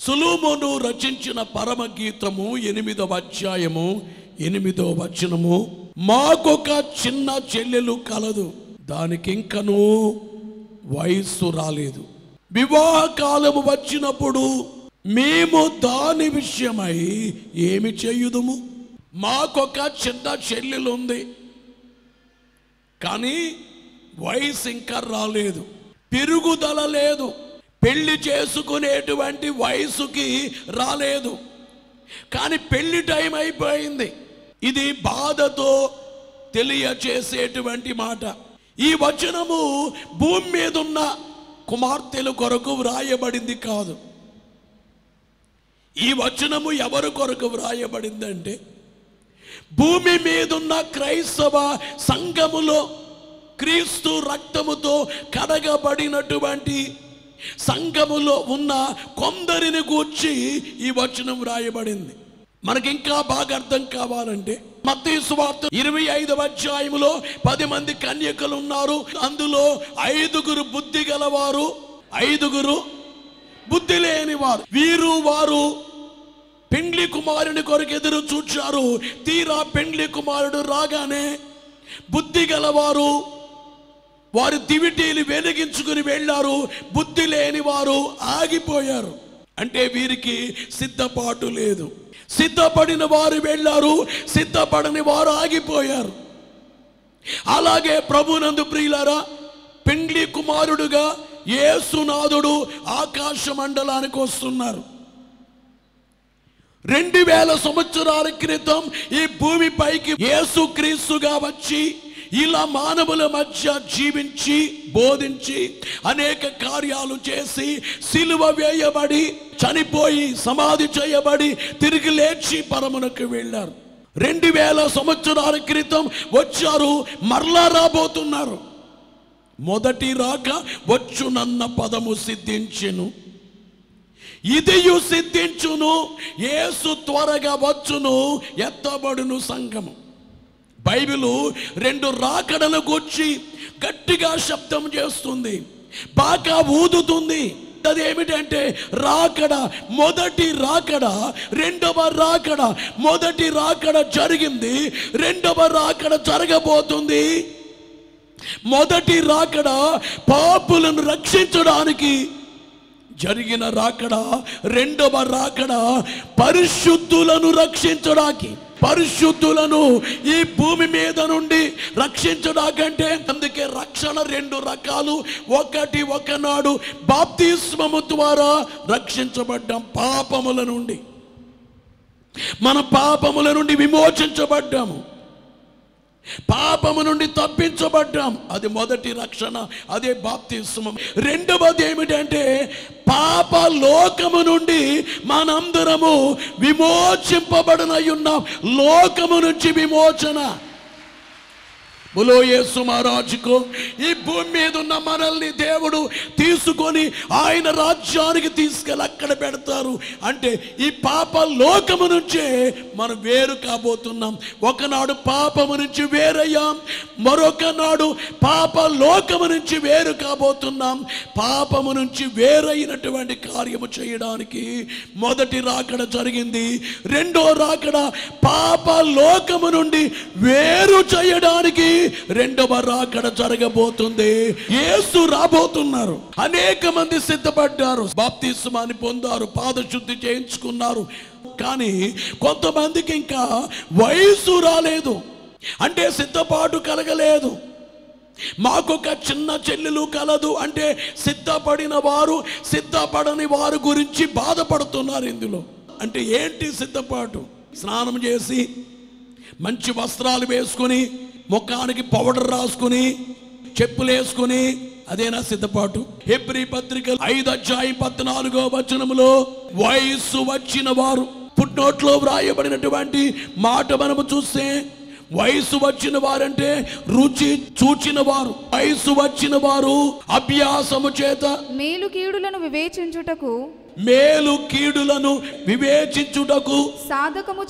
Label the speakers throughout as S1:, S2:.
S1: సొలొమోను రచించిన పరమగీతము 8వ అధ్యాయము 8వ వచనము, మాకొక చిన్న చెల్లెలు కలదు, దానికింకను వయస్సు రాలేదు. వివాహ కాలము వచ్చినప్పుడు మేము దాని విషయమై ఏమి చేయుదుము? మాకొక చిన్న చెల్లెలు ఉంది, కానీ వయసు ఇంకా రాలేదు, పెరుగుదల లేదు, పెళ్లి చేసుకునేటువంటి వయసుకి రాలేదు, కానీ పెళ్లి టైం అయిపోయింది. ఇది బాధతో తెలియచేసేటువంటి మాట. ఈ వచనము భూమి మీద ఉన్న కుమార్తెల కొరకు వ్రాయబడింది కాదు. ఈ వచనము ఎవరి కొరకు వ్రాయబడిందంటే, భూమి మీదున్న క్రైస్తవ సంఘములో క్రీస్తు రక్తముతో కడగబడినటువంటి సంఘములో ఉన్న కొందరిని గూర్చి ఈ వచనం వ్రాయబడింది. మనకి ఇంకా బాగా అర్థం కావాలంటే మత్తయి సువార్త 25వ అధ్యాయములో 10 మంది కన్యకలు ఉన్నారు. అందులో 5గురు బుద్ధి గలవారు, 5గురు బుద్ధి లేనివారు. వారు పెండ్లి కుమారుని కొరకు ఎదురు చూచారు. తీరా పెండ్లి కుమారుడు రాగానే బుద్ధి గలవారు వారు దివిటీలు వెలిగించుకుని వెళ్ళారు, బుద్ధి లేని వారు ఆగిపోయారు. అంటే వీరికి సిద్ధపాటు లేదు. సిద్ధపడిన వారు వెళ్ళారు, సిద్ధపడని వారు ఆగిపోయారు. అలాగే ప్రభునందు ప్రియులారా, పెండ్లి కుమారుడుగా యేసునాథుడు ఆకాశ మండలానికి వస్తున్నారు. 2000 సంవత్సరాల క్రితం ఈ భూమిపైకి యేసుక్రీస్తుగా వచ్చి ఇలా మానవుల మధ్య జీవించి బోధించి అనేక కార్యాలు చేసి సిలువ వేయబడి చనిపోయి సమాధి చేయబడి తిరిగి లేచి పరమునకు వెళ్ళారు. 2000 సంవత్సరాల క్రితం వచ్చారు, మరలా రాబోతున్నారు. మొదటి రాక వచ్చునన్న పదము సిద్ధించెను, ఇదియు సిద్ధించును, యేసు త్వరగా వచ్చును, ఎత్తబడును సంఘము. బైబిలు 2 రాకడల గురించి గట్టిగా శబ్దం చేస్తుంది, బాగా ఊదుతుంది. అదేమిటంటే రాకడ, మొదటి రాకడ, రెండవ రాకడ. మొదటి రాకడ జరిగింది, రెండవ రాకడ జరగబోతుంది. మొదటి రాకడ పాపులను రక్షించడానికి జరిగిన రాకడ, రెండవ రాకడ పరిశుద్ధులను రక్షించడానికి, పరిశుద్ధులను ఈ భూమి మీద నుండి రక్షించడాకంటే. అందుకే రక్షణ 2 రకాలు. ఒకనాడు బాప్తిస్మము ద్వారా రక్షించబడ్డాం పాపముల నుండి, మన పాపముల నుండి విమోచించబడ్డాము, పాపము నుండి తప్పించబడ్డాం. అది మొదటి రక్షణ, అదే బాప్తిస్మం. రెండవది ఏమిటంటే పాప లోకము నుండి మనందరము విమోచింపబడనయున్నాం. లోకము నుంచి విమోచన. బోలో యేసు మహారాజుకు. ఈ భూమి మీద ఉన్న మనల్ని దేవుడు తీసుకొని ఆయన రాజ్యానికి తీసుకెళ్ళి అక్కడ పెడతారు. అంటే ఈ పాప లోకము నుంచే మనం వేరు కాబోతున్నాం. ఒకనాడు పాపము నుంచి వేరయ్యాం, మరొక నాడు పాప లోకము నుంచి వేరు కాబోతున్నాం. పాపము నుంచి వేరైనటువంటి కార్యము చేయడానికి మొదటి రాకడ జరిగింది. రెండో రాకడ పాప లోకము నుండి వేరు చేయడానికి రెండవ రాకడ జరగబోతుంది. యేసు రాబోతున్నారు. అనేక మంది సిద్ధపడ్డారు, బాప్తిస్మాన్ని పొందారు, పాదశుద్ధి చేయించుకున్నారు. కానీ కొంతమందికి ఇంకా వయసు రాలేదు, అంటే సిద్ధపాటు కలగలేదు. మాకొక చిన్న చెల్లెలు కలదు అంటే సిద్ధపడిన వారు సిద్ధపడని వారు గురించి బాధపడుతున్నారు. ఇందులో అంటే ఏంటి సిద్ధపాటు? స్నానం చేసి మంచి వస్త్రాలు వేసుకుని ముఖానికి పౌడర్ రాసుకుని చెప్పులు వేసుకుని అదేనా సిద్ధపాటు? హెబ్రీ పత్రిక 5వ అధ్యాయం 14వ వచనములో వయస్సు వచ్చిన వారు, ఫుట్నోట్లో వ్రాయబడినటువంటి మాట మనము చూస్తే వయసు వచ్చిన వారంటే రుచి చూచిన వారు. వయసు వచ్చిన వారు అభ్యాసము చేత
S2: మేలు కీడులను వివేచించుటకు సాధకము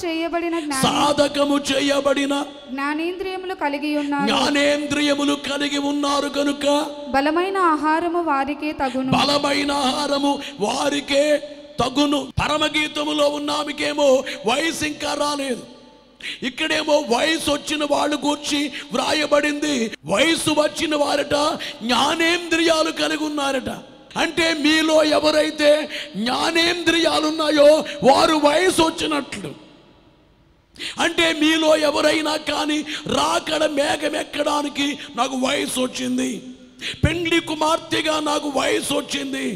S2: చేయబడిన జ్ఞానేంద్రియములు కలిగి ఉన్నారు కనుక బలమైన ఆహారము వారికే
S1: తగును. పరమగీతములో ఉన్న ఆమెకేమో వయసు ఇంకా రాలేదు. ఇక్కడేమో వయసు వచ్చిన వాళ్ళు గూర్చి వ్రాయబడింది. వయసు వచ్చిన వారట జ్ఞానేంద్రియాలు కలిగి ఉన్నారట. అంటే మీలో ఎవరైతే జ్ఞానేంద్రియాలు ఉన్నాయో వారు వయసు వచ్చినట్లు. అంటే మీలో ఎవరైనా కానీ రాకడ మేఘం ఎక్కడానికి నాకు వయసు వచ్చింది, పెండ్లి కుమార్తెగా నాకు వయసు వచ్చింది,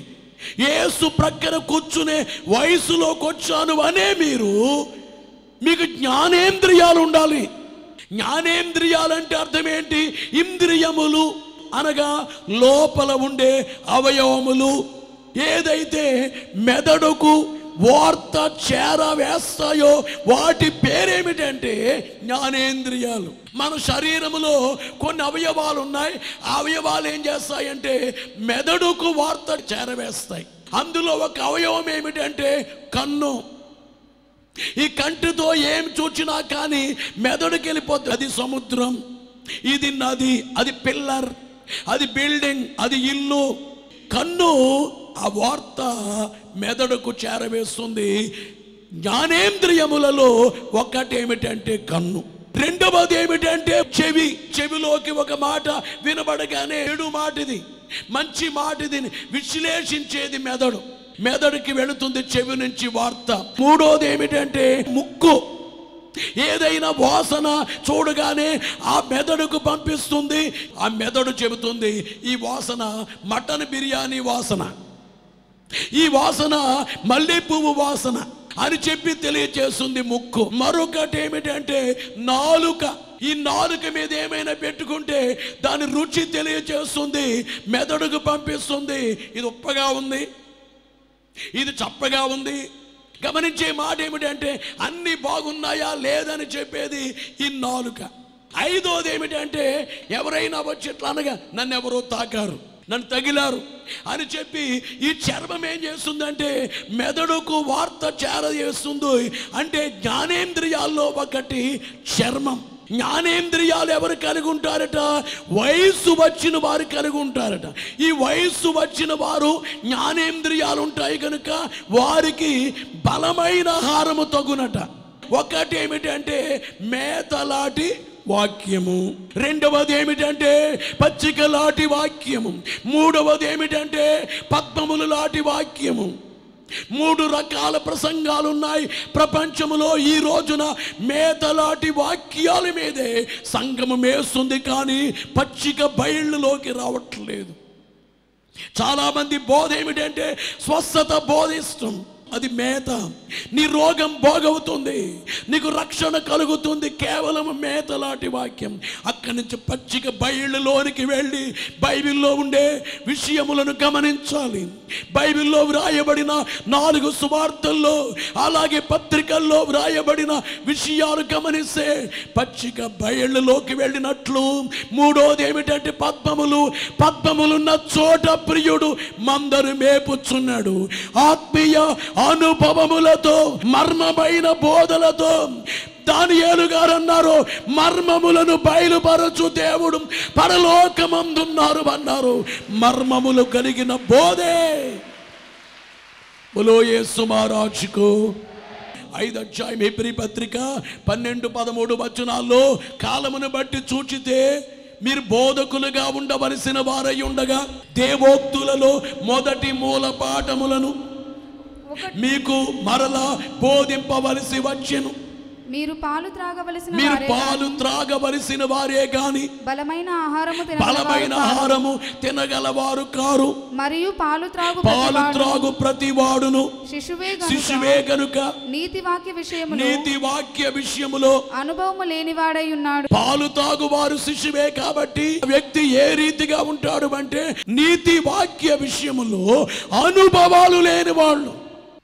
S1: యేసు ప్రక్కన కూర్చునే వయసులోకి వచ్చాను అనే మీకు జ్ఞానేంద్రియాలు ఉండాలి. జ్ఞానేంద్రియాలంటే అర్థం ఏంటి? ఇంద్రియములు అనగా లోపల ఉండే అవయవములు. ఏదైతే మెదడుకు వార్త చేరవేస్తాయో వాటి పేరేమిటంటే జ్ఞానేంద్రియాలు. మన శరీరములో కొన్ని అవయవాలు ఉన్నాయి. ఆ అవయవాలు ఏం చేస్తాయంటే మెదడుకు వార్త చేరవేస్తాయి. అందులో ఒక అవయవం ఏమిటంటే కన్ను. ఈ కంటితో ఏం చూచినా కానీ మెదడుకి వెళ్ళిపోతుంది. అది సముద్రం, ఇది నది, అది పిల్లర్, అది బిల్డింగ్, అది ఇల్లు. కన్ను ఆ వార్త మెదడుకు చేరవేస్తుంది. జ్ఞానేంద్రియములలో ఒకటి ఏమిటంటే కన్ను. రెండవది ఏమిటంటే చెవి. చెవిలోకి ఒక మాట వినబడగానే చెడు మాటిది మంచి మాటిది విశ్లేషించేది మెదడు. మెదడుకి వెళుతుంది చెవి నుంచి వార్త. మూడోది ఏమిటంటే ముక్కు. ఏదైనా వాసన చూడగానే ఆ మెదడుకు పంపిస్తుంది. ఆ మెదడు చెబుతుంది ఈ వాసన మటన్ బిర్యానీ వాసన, ఈ వాసన మల్లె పువ్వు వాసన అని చెప్పి తెలియజేస్తుంది ముక్కు. మరొకటి ఏమిటంటే నాలుక. ఈ నాలుక మీద ఏమైనా పెట్టుకుంటే దాని రుచి తెలియజేస్తుంది, మెదడుకు పంపిస్తుంది. ఇది ఉప్పగా ఉంది, ఇది చప్పగా ఉంది. గమనించే మాట ఏమిటంటే అన్ని బాగున్నాయా లేదని చెప్పేది ఈ నాలుక. ఐదోది ఏమిటంటే ఎవరైనా వచ్చి ఇట్లా అనగా నన్ను ఎవరో తాకారు, నన్ను తగిలారు అని చెప్పి ఈ చర్మం ఏం చేస్తుందంటే మెదడుకు వార్త చేరజేస్తుంది. అంటే జ్ఞానేంద్రియాల్లో ఒకటి చర్మం. జ్ఞానేంద్రియాలు ఎవరు కలిగి ఉంటారట? వయస్సు వచ్చిన వారు కలిగి ఉంటారట. ఈ వయస్సు వచ్చిన వారు జ్ఞానేంద్రియాలు ఉంటాయి కనుక వారికి బలమైన ఆహారము తగునట. ఒకటి ఏమిటంటే మేతలాంటి వాక్యము, రెండవది ఏమిటంటే పచ్చిక లాంటి వాక్యము, మూడవది ఏమిటంటే పద్మములు లాంటి వాక్యము. 3 రకాల ప్రసంగాలు ఉన్నాయి ప్రపంచంలో. ఈ రోజున మేతలాంటి వాక్యాల మీదే సంగమం వేస్తుంది, కానీ పచ్చిక బయళ్ళలోకి రావట్లేదు. చాలామంది బోధ ఏమిటంటే స్వస్థత బోధిస్తాం, అది మేత. నీ రోగం బాగవుతుంది, నీకు రక్షణ కలుగుతుంది, కేవలం మేత లాంటి వాక్యం. అక్కడి నుంచి పచ్చిక బయళ్ళలోనికి వెళ్ళి బైబిల్లో ఉండే విషయములను గమనించాలి. బైబిల్లో వ్రాయబడిన 4 సువార్తల్లో అలాగే పత్రికల్లో వ్రాయబడిన విషయాలు గమనిస్తే పచ్చిక బయళ్ళలోకి వెళ్ళినట్లు. మూడోది ఏమిటంటే పద్మములు. పద్మములున్న చోట ప్రియుడు మందరు మేపుచున్నాడు. ఆత్మీయ అనుభవములతో, మర్మమైన బోధలతో. దానియేలు గారు అన్నారు, మర్మములను బయలుపరచు దేవుడు పరలోకమందున్నారు అన్నారు. మర్మములు కలిగిన బోధే. బోలో యేసు మహారాజుకు. 5వ అధ్యాయం హెబ్రీ పత్రిక 12-13 వచనాల్లో కాలమును బట్టి చూచితే మీరు బోధకులుగా ఉండవలసిన వారై ఉండగా దేవోక్తులలో మొదటి మూల పాఠములను మీకు మరలా బోధింపవలసి వచ్చెను.
S2: మీరు పాలు త్రాగవలసిన వారే గాని బలమైన ఆహారము తినగలవారు కారు. మరియు పాలు త్రాగు ప్రతివాడును శిశువే గనుక నీతి వాక్య విషయములో అనుభవము లేనివాడై ఉన్నాడు. పాలు తాగువారు శిశువే కాబట్టి వ్యక్తి ఏ రీతిగా ఉంటాడు అంటే నీతి వాక్య విషయములో అనుభవాలు లేని వాళ్ళు.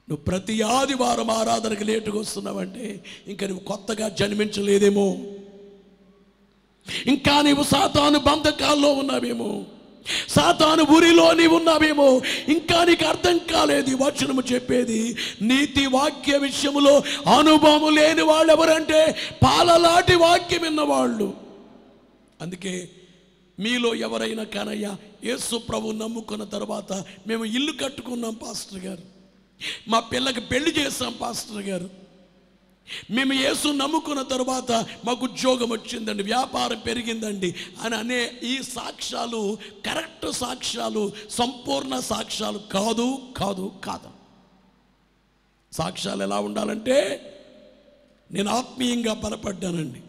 S2: నువ్వు ప్రతి ఆదివారం ఆరాధనకు లేటుగా వస్తున్నావంటే ఇంకా నువ్వు కొత్తగా జన్మించలేదేమో, ఇంకా నీవు సాతాను బంధకాల్లో ఉన్నావేమో, సాతాను ఊరిలో నీవు ఉన్నావేమో, ఇంకా నీకు అర్థం కాలేదు ఈ వచనము చెప్పేది. నీతి వాక్య విషయములో అనుభవం లేని వాళ్ళు ఎవరంటే పాలలాంటి వాక్యం విన్నవాళ్ళు. అందుకే మీలో ఎవరైనా కానయ్యా యేసు ప్రభు నమ్ముకున్న తర్వాత మేము ఇల్లు కట్టుకున్నాం పాస్టర్ గారు,
S1: మా పిల్లకి పెళ్లి చేస్తాం పాస్టర్ గారు, మేము యేసు నమ్ముకున్న తర్వాత మాకు ఉద్యోగం వచ్చిందండి, వ్యాపారం పెరిగిందండి అని అనే ఈ సాక్ష్యాలు కరెక్ట్ సాక్ష్యాలు, సంపూర్ణ సాక్ష్యాలు కాదు కాదు కాదు. సాక్ష్యాలు ఎలా ఉండాలంటే, నేను ఆత్మీయంగా బలపడ్డానండి,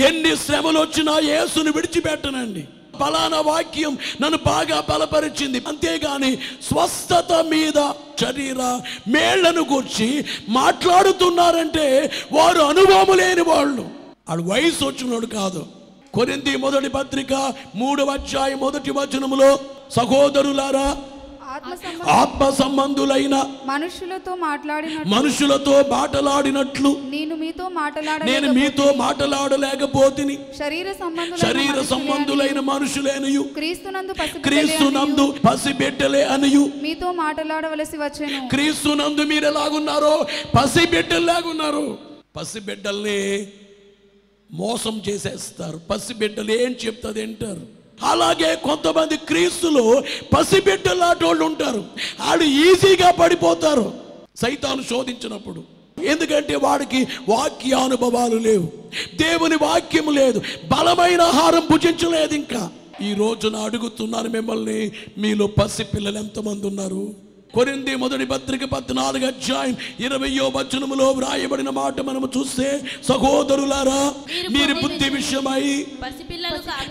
S1: ఎన్ని శ్రమలు వచ్చినా యేసుని విడిచిపెట్టనండి, ఫలానా వాక్యం నన్ను బాగా బలపరిచింది, అంతేగాని స్వస్థత మీద శరీర మేళ్లను గురించి మాట్లాడుతున్నారంటే వారు అనుభవం లేని వాళ్ళు, వాడు వయసు వచ్చినోడు కాదు. కొరింథీ మొదటి పత్రిక 3వ అధ్యాయం 1వ వచనములో, సహోదరులారా ఆత్మ సంబంధులైన మనుషులతో మాట్లాడినట్లు నేను మీతో మాట్లాడలేకపోతిని, శరీర సంబంధులైన మనుషులేనయు క్రీస్తునందు పసిబిడ్డలే అనియు
S2: మీతో మాట్లాడవలసి వచ్చెను.
S1: క్రీస్తునందు మీరు ఎలాగున్నారో పసిబిడ్డలాగున్నారు. పసిబిడ్డల్ని మోసం చేసేస్తారు, పసిబిడ్డలు ఏం చెప్తుంది అంటారు. అలాగే కొంతమంది క్రీస్తులో పసిబిడ్డలాంటోళ్ళు ఉంటారు, వాళ్ళు ఈజీగా పడిపోతారు సైతాను శోధించినప్పుడు. ఎందుకంటే వాడికి వాక్యానుభవాలు లేవు, దేవుని వాక్యము లేదు, బలమైన ఆహారం భుజించలేదు. ఇంకా ఈ రోజున అడుగుతున్నాను మిమ్మల్ని, మీలో పసిపిల్లలు ఎంతమంది ఉన్నారు? కొరింథీ మొదటి పత్రిక 14వ అధ్యాయం 20వ వచనములో వ్రాయబడిన మాట మనము చూస్తే, సహోదరులారా మీరు బుద్ధి విషయమై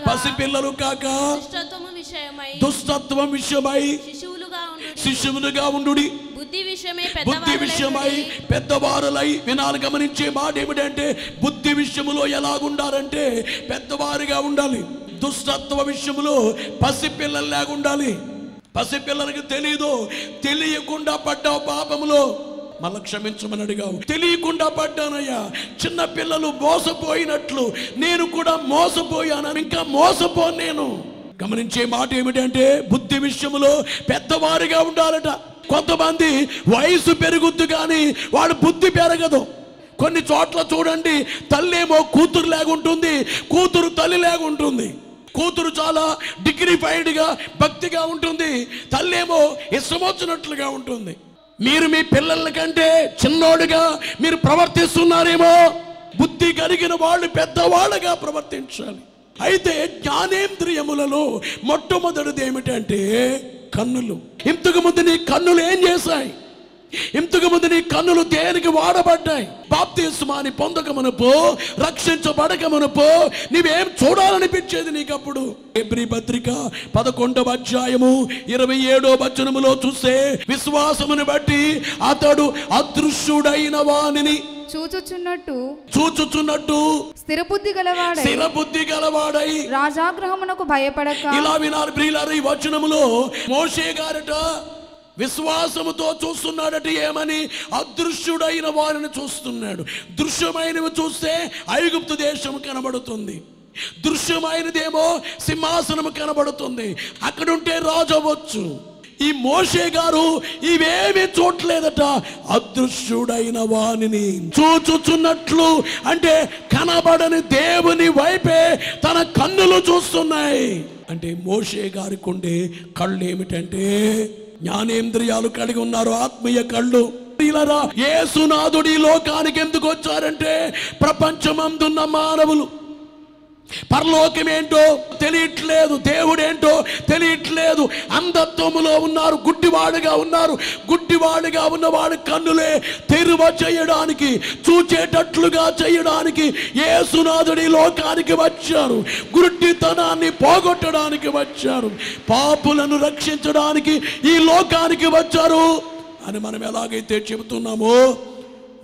S1: పసిపిల్లలు కాక దుష్టత్వం విషయమై శిశువులుగా ఉండుడి, బుద్ధి విషయమై పెద్దవారులై వినాలి. గమనించే మాట ఏమిటంటే, బుద్ధి విషయములో ఎలాగుండాలంటే పెద్దవారుగా ఉండాలి, దుష్టత్వ విషయములో పసిపిల్లల్లాగా ఉండాలి. పసిపిల్లలకి తెలీదు, తెలియకుండా పడ్డావు పాపములో, మళ్ళా క్షమించమని అడిగావు, తెలియకుండా పడ్డానయ్యా. చిన్న పిల్లలు మోసపోయినట్లు నేను కూడా మోసపోయాను, ఇంకా మోసపోను నేను. గమనించే మాట ఏమిటంటే, బుద్ధి విషయంలో పెద్దవారిగా ఉండాలట. కొంతమంది వయసు పెరుగుద్దు కానీ వాడు బుద్ధి పెరగదు. కొన్ని చోట్ల చూడండి, తల్లేమో కూతురు లేకుంటుంది, కూతురు తల్లి లేకుంటుంది. కూతురు చాలా డిగ్నిఫైడ్గా భక్తిగా ఉంటుంది, తల్లేమో ఇష్టమొచ్చినట్లుగా ఉంటుంది. మీరు మీ పిల్లల కంటే చిన్నోడుగా మీరు ప్రవర్తిస్తున్నారేమో. బుద్ధి కలిగిన వాళ్ళు పెద్దవాళ్ళగా ప్రవర్తించాలి. అయితే జ్ఞానేంద్రియములలో మొట్టమొదటిది ఏమిటంటే కన్నులు. ఇంతకు ముందు నీ కన్నులు ఏం చేశాయి? ఇంతకు ముందు నీ కన్నులు దేనికి వాడబడ్డాయి? బాప్తిస్మాని పొందకమునుపో, రక్షించబడకమునుపో నీవేం చూడాలనిపించేది నీకప్పుడు? హెబ్రీ పత్రిక 11వ అధ్యాయము 27వ వచనములో చూస్తే, విశ్వాసమును బట్టి అతడు అదృశ్యుడైన వానిని చూచుచున్నట్టు స్థిరబుద్ధి గలవాడై
S2: రాజాగ్రహమునకు భయపడక.
S1: ఇలా వినాలి ప్రియులారా, ఈ వచనములో మోషే గారట విశ్వాసముతో చూస్తున్నాడట. ఏమని? అదృశ్యుడైన వారిని చూస్తున్నాడు. దృశ్యమైనవి చూస్తే ఐగుప్తు దేశం కనబడుతుంది, దృశ్యమైనదేమో సింహాసనము కనబడుతుంది, అక్కడుంటే రాజు అవ్వచ్చు. ఈ మోషే గారు ఇవేమీ చూడలేదట, అదృశ్యుడైన వానిని చూచుచున్నట్లు, అంటే కనబడని దేవుని వైపే తన కన్నులు చూస్తున్నాయి. అంటే మోషే గారికి ఉండే కళ్ళు ఏమిటంటే జ్ఞానేంద్రియాలు కలిగి ఉన్నారు, ఆత్మీయ కళ్ళు. యేసునాథుడి లోకానికి ఎందుకు వచ్చారంటే, ప్రపంచమందున్న మానవులు పరలోకమేంటో తెలియట్లేదు, దేవుడేంటో తెలియట్లేదు, అంధత్వములో ఉన్నారు, గుడ్డివాడుగా ఉన్నారు. గుడ్డివాడుగా ఉన్నవాడు కన్నులే తెరువ చేయడానికి, చూచేటట్లుగా చేయడానికి యేసునాథుడి లోకానికి వచ్చారు. గుడ్డితనాన్ని పోగొట్టడానికి వచ్చారు, పాపులను రక్షించడానికి ఈ లోకానికి వచ్చారు అని మనం ఎలాగైతే చెబుతున్నామో,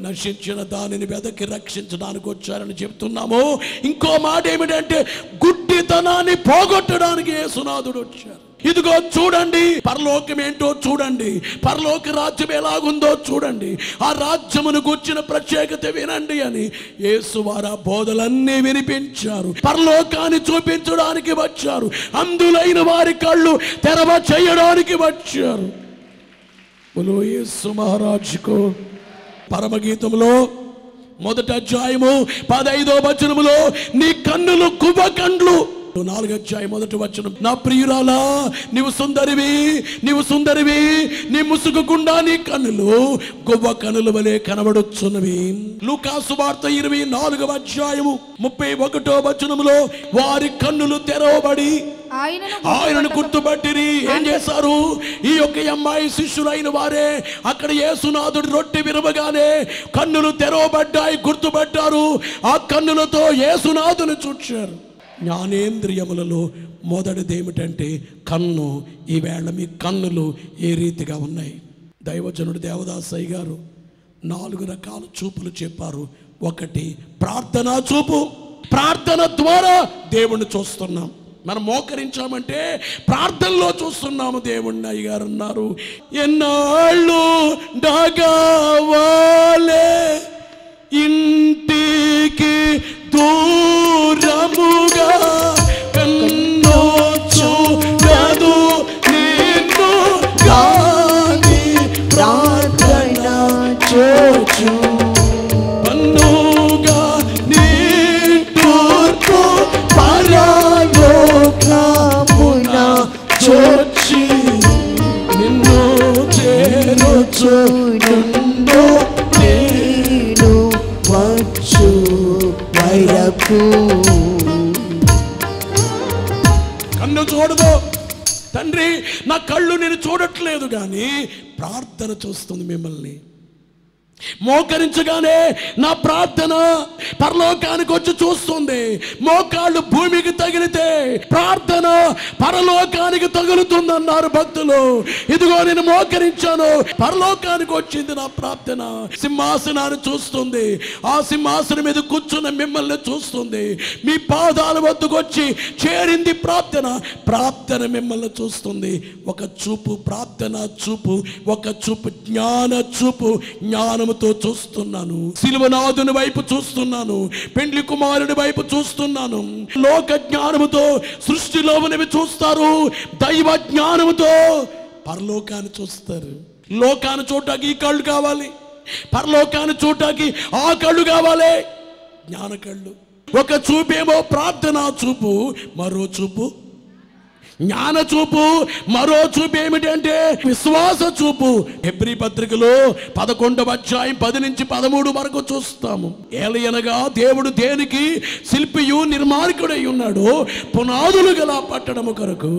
S1: నశించిన దానిని వెదకి రక్షించడానికి వచ్చారని చెప్తున్నాము. ఇంకో మాట ఏమిటంటే, గుడ్డితనాన్ని పోగొట్టడానికి యేసునాథుడు వచ్చారు. ఇదిగో చూడండి, పరలోకం ఏంటో చూడండి, పరలోక రాజ్యం ఎలాగుందో చూడండి, ఆ రాజ్యమును గుర్చిన ప్రత్యేకత వినండి అని యేసువారు ఆ బోధలన్నీ వినిపించారు. పరలోకాన్ని చూపించడానికి వచ్చారు, అందులైన వారి కళ్ళు తెరవ చేయడానికి వచ్చారు. బోలో యేసు మహారాజుకు. పరమగీతంలో 1వ అధ్యాయము 15వ వచనములో, నీ కన్నులు కువ్వ కండ్లు 4:1 నా ప్రియురాలా నీవు సుందరివి, నీవు సుందరివి, నీ ముసుగుకుండా నీ కన్నులు గొవ్వ కన్నుల వలె కనబడుచున్నవి. లూకా సువార్త 24:31 వారి కన్నులు తెరవబడి ఆయనను గుర్తుపట్టిరి. ఏం చేశారు? ఈ యొక్క అమ్మాయి శిష్యులైన వారే అక్కడ యేసునాథుడు రొట్టె విరవగానే కన్నులు తెరవబడ్డాయి, గుర్తుపట్టారు. ఆ కన్నులతో యేసునాథుని చూచారు. జ్ఞానేంద్రియములలో మొదటిది ఏమిటంటే కన్ను. ఈవేళ మీ కన్నులు ఏ రీతిగా ఉన్నాయి? దైవజనుడు దేవదాసయ్య గారు 4 రకాల చూపులు చెప్పారు. ఒకటి ప్రార్థనా చూపు. ప్రార్థన ద్వారా దేవుణ్ణి చూస్తున్నాం. మనం మోకరించామంటే ప్రార్థనలో చూస్తున్నాము దేవుణ్ణి. అయ్యగారు అన్నారు, ఎన్నాళ్ళు డగావాలే ఇంటికి దూరముగా కన్ను చూడదు నిన్ను గాని ప్రార్థన చూచు పన్నుగా నీ తూర్పు పరలోకమున చూచి నిన్ను చేరుచు నుండు నేను వచ్చు వైరకు. కన్ను చూడదు తండ్రి, నా కళ్ళు నేను చూడట్లేదు కానీ ప్రార్థన చూస్తుంది మిమ్మల్ని. మోకరించగానే నా ప్రార్థన పరలోకానికి వచ్చి చూస్తుంది. మోకాళ్ళు భూమికి తగిలితే ప్రార్థన పరలోకానికి తగులుతుందన్నారు భక్తులు. ఇదిగో నేను మోకరించాను, పరలోకానికి వచ్చింది నా ప్రార్థన. సింహాసనాన్ని చూస్తుంది, ఆ సింహాసనం మీద కూర్చున్న మిమ్మల్ని చూస్తుంది. మీ పాదాల వద్దకు వచ్చి చేరింది ప్రార్థన. ప్రార్థన మిమ్మల్ని చూస్తుంది. ఒక చూపు ప్రార్థన చూపు, ఒక చూపు జ్ఞాన చూపు. జ్ఞానముతో చూస్తున్నాను, శిలువనాథుని వైపు చూస్తున్నాను, పెండ్లి కుమారుని వైపు చూస్తున్నాను. లోక జ్ఞానముతో సృష్టిలో ఉన్నవి చూస్తారు, దైవ జ్ఞానముతో పరలోకాన్ని చూస్తారు. లోకాన్ని చూడటానికి ఈ కళ్ళు కావాలి, పరలోకాన్ని చూడటానికి ఆ కళ్ళు కావాలి, జ్ఞాన కళ్ళు. ఒక చూపేమో ప్రార్థనా చూపు, మరో చూపు జ్ఞాన చూపు, మరో చూపు ఏమిటంటే విశ్వాస చూపు. హెబ్రీ పత్రికలో 11:10-13 వరకు చూస్తాము. ఏలయనగా దేవుడు దేనికి శిల్పియు నిర్మాణకుడై ఉన్నాడు, పునాదులు గల పట్టణము కొరకు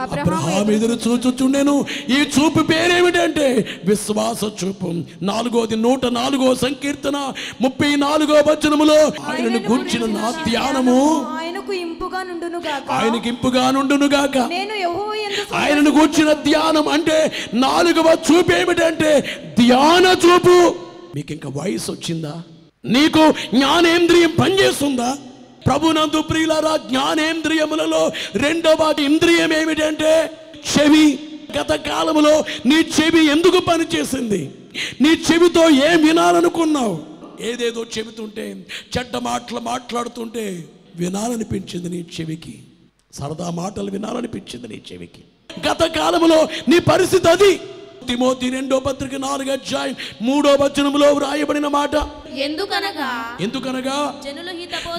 S1: అబ్రహాము ఎదురు చూచుచుండెను. ఈ చూపు పేరేమిటంటే విశ్వాస చూపు. 104వ సంకీర్తన 34వ వచనములో ఆయనను గూర్చిన నా ధ్యానము ఆయనకు ఇంపుగా నుండునుగాక. ఆయనను గూర్చిన ధ్యానం అంటే 4వ చూపు ఏమిటంటే ధ్యాన చూపు. మీకు ఇంకా వయసు వచ్చిందా? నీకు జ్ఞానేంద్రియం పనిచేస్తుందా? ప్రభునందు ప్రియులారా, జ్ఞానేంద్రియములలో 2వ ఇంద్రియం ఏమిటంటే చెవి. గత కాలంలో నీ చెవి ఎందుకు పనిచేసింది? నీ చెవితో ఏం వినాలనుకున్నావు? ఏదేదో చెబుతుంటే, చెడ్డ మాటలు మాట్లాడుతుంటే వినాలనిపించింది నీ చెవికి, సరదా మాటలు వినాలనిపించింది నీ చెవికి. గత కాలంలో నీ పరిస్థితి అది. తిమోతి 2వ పత్రిక 4:3 వచనములో వ్రాయబడిన మాట, ఎందుకనగా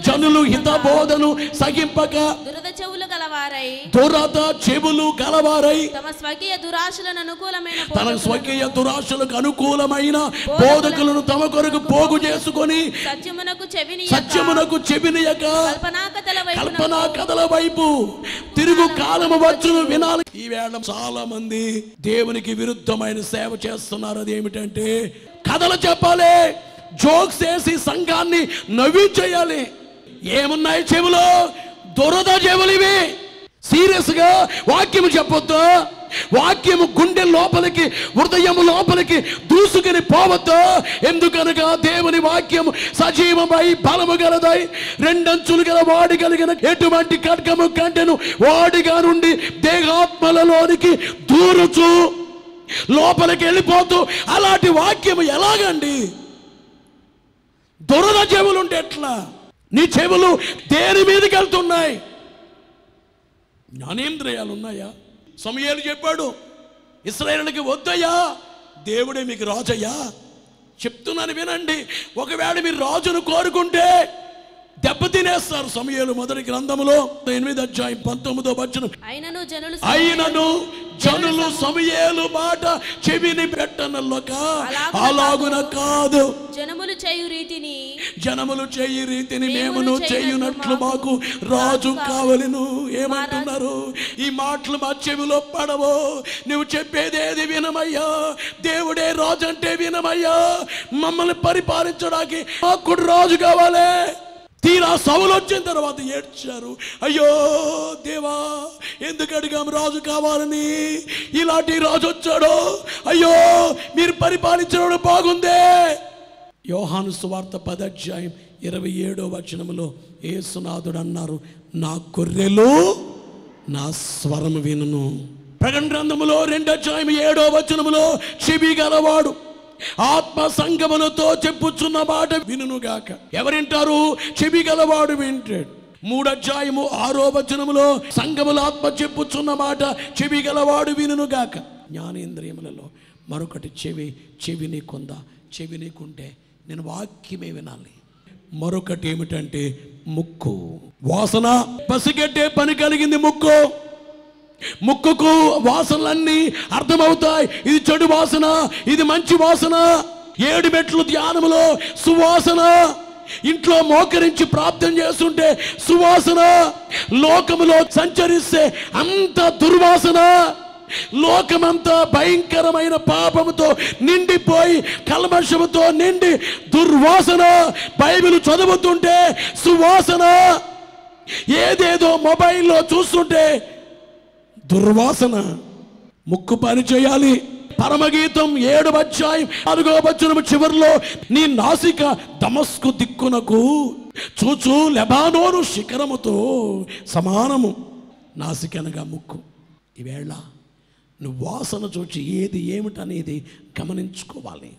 S1: జనులు హితబోధను సహింపక దురద చెవులు గలవారై తన స్వకీయ దురాశలకు అనుకూలమైన బోధకులను తమ కొరకు పోగు చేసుకొని సత్యమునకు చెవినియక కల్పనా కథల వైపు తిరుగు కాలము వచ్చును వినాలి. ఈవేళ చాలా మంది దేవునికి విరుద్ధమైన సేవ చేస్తున్నారు. అది ఏమిటంటే కథలు చెప్పాలి, జోక్స్ వేసి సంఘాన్ని నవ్వించేయాలి. ఏమున్నాయి చెవులో? దురద చెవులు ఇవి. సీరియస్ గా వాక్యము చెప్పొద్దు, వాక్యము గుండె లోపలికి, హృదయం లోపలికి దూసుకుని పోవద్దు. ఎందుకనగా దేవుని వాక్యము సజీవమై బలము గలదై 2 అంచులు గల వాడి కలిగిన ఎటువంటి ఖడ్గము కంటెను వాడిగా నుండి దేహాత్మలలోనికి దూరుచు లోపలికి వెళ్ళిపోతూ. అలాంటి వాక్యము ఎలాగండి? దురద చెవులు ఉంటే ఎట్లా? నీ చెవులు దేని మీదకి వెళ్తున్నాయి? జ్ఞానేంద్రియాలు ఉన్నాయా? సమూయేలు చెప్పాడు, ఇశ్రాయేలుకి వద్దయ్యా, దేవుడే మీకు రాజయ్యా. చెప్తున్నాను వినండి, ఒకవేళ మీరు రాజును కోరుకుంటే దెబ్బతినేస్తారు. సమూయేలు మొదటి గ్రంథములో 8:19 అయినను జనులు సమూయేలు మాట చెవిని పెట్టనల్లక అలాగున కాదు,
S3: జనములు చేయు రీతిని మేమును చేయునట్లు మాకు రాజు కావలెను.
S1: ఏమంటున్నారు? ఈ మాటలు మా చెవిలో పడవు, నువ్వు చెప్పేదేది వినమయ్యా, దేవుడే రాజు అంటే వినమయ్యా, మమ్మల్ని పరిపాలించడానికి మాకు రాజు కావాలి. తీరా సౌలు వచ్చిన తర్వాత ఏడ్చారు, అయ్యో దేవా ఎందుకు అడిగాము రాజు కావాలని, ఇలాంటి రాజు వచ్చాడో, అయ్యో మీరు పరిపాలించడం బాగుందే. యోహాను సువార్త 10:27 యేసునాథుడు అన్నారు, నా గొర్రెలు నా స్వరము వినును. ప్రకటన గ్రంథములో 2:7 చెవి గలవాడు ఆత్మ సంగములతో చెప్పుచున్న మాట వినుగాక. ఎవరింటారు? చెవి గలవాడు వింటాడు. 3:6 సంగముల ఆత్మ చెప్పుచున్న మాట చెవి గలవాడు వినుగాక. జ్ఞానేంద్రియములలో మరొకటి చెవి నీకుందా? చెవి నీకుంటే నేను వాక్యమే వినాలి. మరొకటి ఏమిటంటే ముక్కు వాసన. పసిగట్టే పని కలిగింది ముక్కు. ముక్కుకు వాసనలన్నీ అర్థమవుతాయి. ఇది చెడు వాసన, ఇది మంచి వాసన. 7 మెట్లు ధ్యానములో సువాసన, ఇంట్లో మోకరించి ప్రార్థన చేస్తుంటే సువాసన, లోకములో సంచరిస్తే అంత దుర్వాసన. లోకమంతా భయంకరమైన పాపముతో నిండిపోయి కల్మషముతో నిండి దుర్వాసన. బైబిల్ చదువుతుంటే సువాసన, ఏదేదో మొబైల్లో చూస్తుంటే దుర్వాసన. ముక్కు పని చేయాలి. పరమగీతం 7:4 చివరిలో నీ నాసిక దమస్కు దిక్కునకు చూచు లెబానోను శిఖరముతో సమానము. నాసిక అనగా ముక్కు. ఈవేళ నువ్వు వాసన చూచి ఏది ఏమిటనేది గమనించుకోవాలి.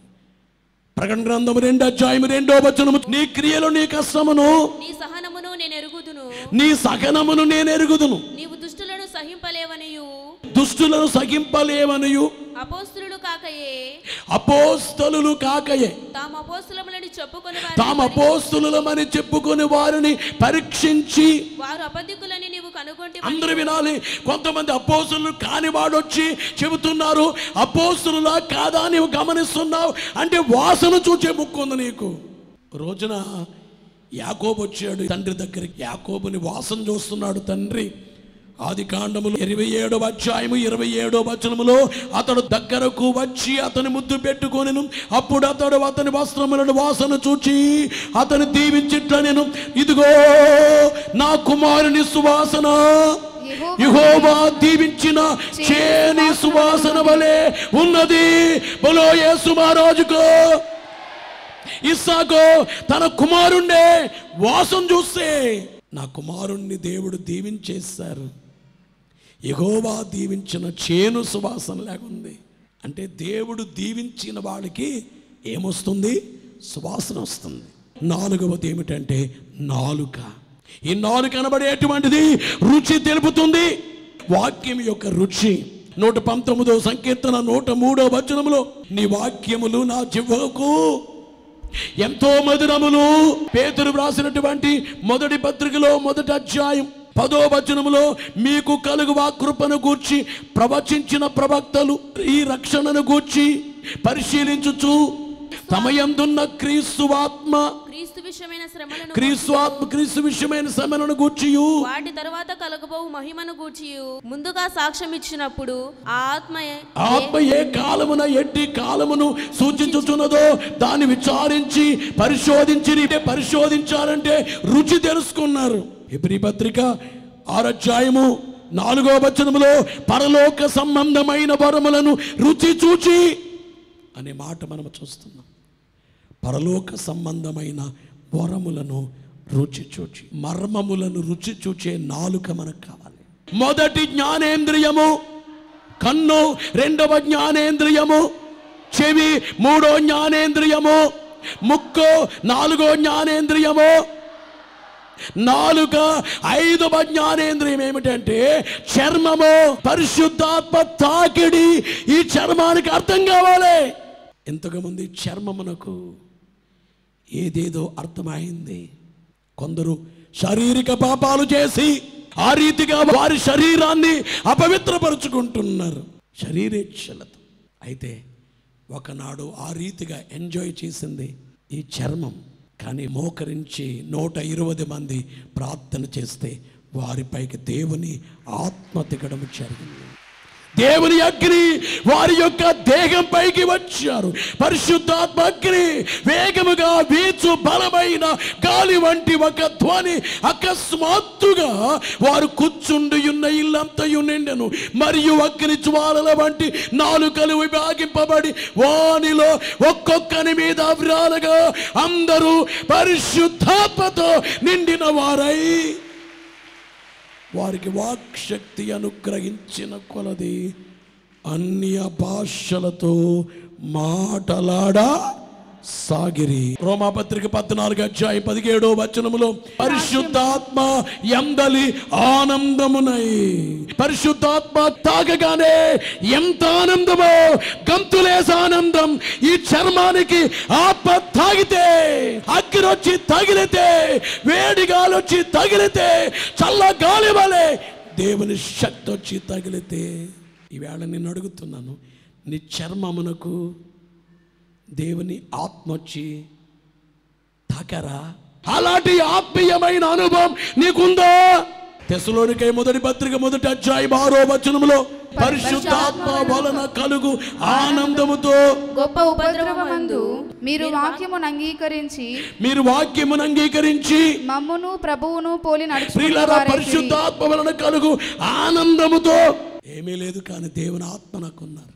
S1: ప్రకటన గ్రంథం 2:2 నీ క్రియలు నీ కష్టమును
S3: నీ సహనమును
S1: నేను ఎరుగుదును.
S3: నీవు దుష్టులను
S1: సహింపలేవనియు అపోస్తలులు కాకయే తాము అపోస్తలులమని చెప్పుకొని వారిని పరీక్షించి
S3: వారు అబద్ధికులని నీవు కనుగొంటి.
S1: అందరూ వినాలి. కొంతమంది అపోస్తలులు కాని వాడు వచ్చి చెబుతున్నారు, అపోస్తలులా కాదా నీవు గమనిస్తున్నావు అంటే వాసన చూచే ముక్కు ఉంది నీకు. రోజున యాకోబు వచ్చాడు తండ్రి దగ్గరికి. యాకోబుని వాసన చూస్తున్నాడు తండ్రి. ఆదికాండములు 27:27 అతడు దగ్గరకు వచ్చి అతని ముద్దు పెట్టుకొనెను. అప్పుడు అతడు అతని వస్త్రములను వాసన చూచి అతని దీవించిట్ల నేను, ఇదిగో నా కుమారుని సువాసన యెహోవా దీవించిన చేని సువాసన వలె ఉన్నది. బలో యేసు మహారాజుకో. ఇస్సాకు తన కుమారుణ్ణే వాసన చూస్తే నా కుమారుణ్ణి దేవుడు దీవించేశారు. యెహోవా దీవించిన చేను సువాసన లేకుంది. అంటే దేవుడు దీవించిన వాడికి ఏమొస్తుంది? సువాసన వస్తుంది. 4వది ఏమిటంటే నాలుక. ఈ నాలుక అనబడేటువంటిది రుచి తెలుపుతుంది. వాక్యం యొక్క రుచి. 119 సంకీర్తన 103 నీ వాక్యములు నా జిహ్వకు ఎంతో మధురములు. పేతురు వ్రాసినటువంటి మొదటి పత్రికలో 1:10 మీకు కలుగు కృపను గూర్చి ప్రవచించిన ప్రవక్తలు ఈ రక్షణను గూర్చి పరిశీలించుచు తమయందున్న క్రీస్తు విషయమైన శ్రమలను గూర్చియు
S3: వాటి తరువాత కలగబోవు మహిమను గూర్చియు ముందుగా సాక్ష్యం ఇచ్చినప్పుడు ఆత్మ
S1: ఏ కాలమున ఎట్టి కాలమును సూచించుచున్నదో దాన్ని విచారించి పరిశోధించారంటే రుచి తెలుసుకున్నారు. హెబ్రీ పత్రిక 6:4 పరలోక సంబంధమైన వరములను రుచి చూచి అనే మాట మనం చూస్తున్నాం. పరలోక సంబంధమైన వరములను రుచి చూచి, మర్మములను రుచి చూచే నాలుక మనకు కావాలి. మొదటి జ్ఞానేంద్రియము కన్ను, 2వ జ్ఞానేంద్రియము చెవి, 3వ జ్ఞానేంద్రియము ముక్కు, 4వ జ్ఞానేంద్రియము నాలుక, 5వ జ్ఞానేంద్రియం ఏమిటంటే చర్మము. పరిశుద్ధాత్మ తాకిడి ఈ చర్మానికి అర్థం కావాలి. ఎంతమంది చర్మమునకు ఏదేదో అర్థమైంది. కొందరు శారీరక పాపాలు చేసి ఆ రీతిగా వారి శరీరాన్ని అపవిత్రపరుచుకుంటున్నారు శరీరేచ్ఛలతో. అయితే ఒకనాడు ఆ రీతిగా ఎంజాయ్ చేసింది ఈ చర్మం. కానీ మోకరించి 120 మంది ప్రార్థన చేస్తే వారిపైకి దేవుని ఆత్మ దిగడం జరిగింది. దేవుని అగ్ని వారి యొక్క దేహం పైకి వచ్చారు. పరిశుద్ధాత్మ అగ్ని వేగముగా వీచు బలమైన గాలి వంటి ఒక ధ్వని అకస్మాత్తుగా వారు కూర్చుండి ఉన్న ఇల్లంతయు నిండెను. మరియు అగ్ని జ్వాలల వంటి నాలుకలు విభాగింపబడి వానిలో ఒక్కొక్కని మీద వ్రాలగా అందరూ పరిశుద్ధాత్మతో నిండిన వారై వారికి వాక్శక్తి అనుగ్రహించిన కొలది అన్య భాషలతో మాటలాడా సాగిరి. రోమాపత్రిక 14:17 పరిశుద్ధాత్మ యందలి ఆనందమునై. పరిశుద్ధాత్మ తాగగానే ఎంత ఆనందమో, గంతులేస ఆనందం. ఈ చర్మానికి ఆత్మ తాగితే, అగ్ని వచ్చి తగిలితే, వేడి గాలి వచ్చి తగిలితే, చల్ల గాలి వలె దేవుని శక్తి వచ్చి తగిలితే, ఈవేళ నేను అడుగుతున్నాను, నీ చర్మమునకు దేవుని ఆత్మ వచ్చి తాకరా? అలాంటి ఆత్మీయమైన అనుభవం నీకుందా? తెస్సలోనికై 1:1 పరిశుద్ధాత్మ వలన కలుగు ఆనందముతో
S2: గొప్ప ఉపద్రవమందు మీరు వాక్యమును అంగీకరించి మమ్మును ప్రభువును పోలి నడుచుకున్నవారైతిరి.
S1: పరిశుద్ధాత్మ వలన కలుగు ఆనందముతో ఏమీ లేదు, కానీ దేవుని ఆత్మ నాకున్నారు.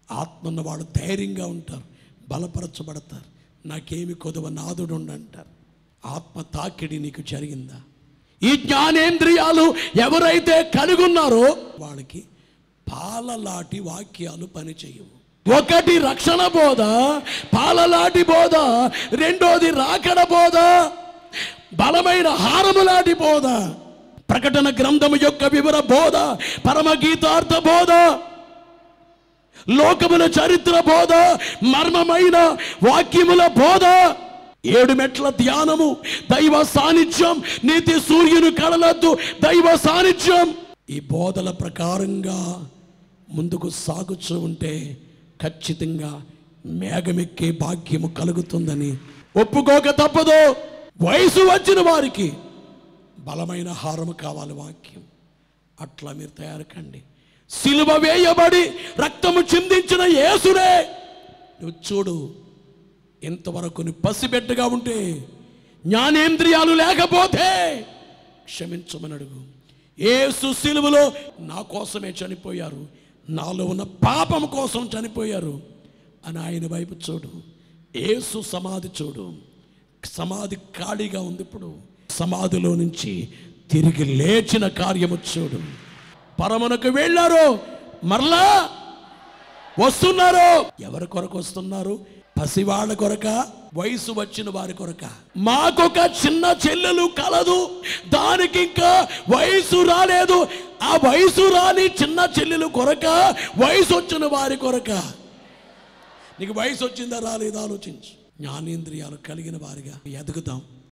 S1: ఆత్మ ఉన్నవాడు ధైర్యంగా ఉంటారు, బలపరచబడతారు. నాకేమి కొదవ నాదుడు అంటారు. ఆత్మ తాకిడి నీకు జరిగిందా? ఈ జ్ఞానేంద్రియాలు ఎవరైతే కలుగున్నారో వాళ్ళకి పాలలాంటి వాక్యాలు పనిచేయవు. ఒకటి రక్షణ బోధ, పాలలాంటి బోధ. రెండోది రాకడ బోధ, బలమైన హారము లాంటి బోధ. ప్రకటన గ్రంథము యొక్క వివర బోధ, పరమగీతార్థ బోధ, లోకముల చరిత్ర బోధ, మర్మమైన వాక్యముల బోధ, 7 మెట్ల ధ్యానము, దైవ సాన్నిధ్యం, నీతి సూర్యుని కళలద్దు దైవ సాన్నిధ్యం. ఈ బోధల ప్రకారంగా ముందుకు సాగుతూ ఉంటే ఖచ్చితంగా మేఘమెక్కే భాగ్యము కలుగుతుందని ఒప్పుకోక తప్పదు. వయసు వచ్చిన వారికి బలమైన హారము కావాలి వాక్యం. అట్లా మీరు తయారు కండి. సిలువ వేయబడి రక్తము చిందించిన యేసునే నువ్వు చూడు. ఇంతవరకు నీ పసిబిడ్డగా ఉంటే, జ్ఞానేంద్రియాలు లేకపోతే క్షమించమని అడుగు. యేసు సిలువలో నా కోసమే చనిపోయారు, నాలో ఉన్న పాపం కోసం చనిపోయారు అని ఆయన వైపు చూడు. యేసు సమాధి చూడు. సమాధి ఖాళీగా ఉంది. ఇప్పుడు సమాధిలో నుంచి తిరిగి లేచిన కార్యము చూడు. పరమునకు వెళ్ళారు, మరలా వస్తున్నారు. ఎవరి కొరకు వస్తున్నారు? పసివాళ్ళ కొరక, వయసు వచ్చిన వారి కొరక. మాకొక చిన్న చెల్లెలు కలదు, దానికి ఇంకా వయసు రాలేదు. ఆ వయసు రాని చిన్న చెల్లెలు కొరక, వయసు వచ్చిన వారి కొరక. నీకు వయసు వచ్చిందా రాలేదా ఆలోచించు. జ్ఞానేంద్రియాలు కలిగిన వారిగా ఎదుగుదాం.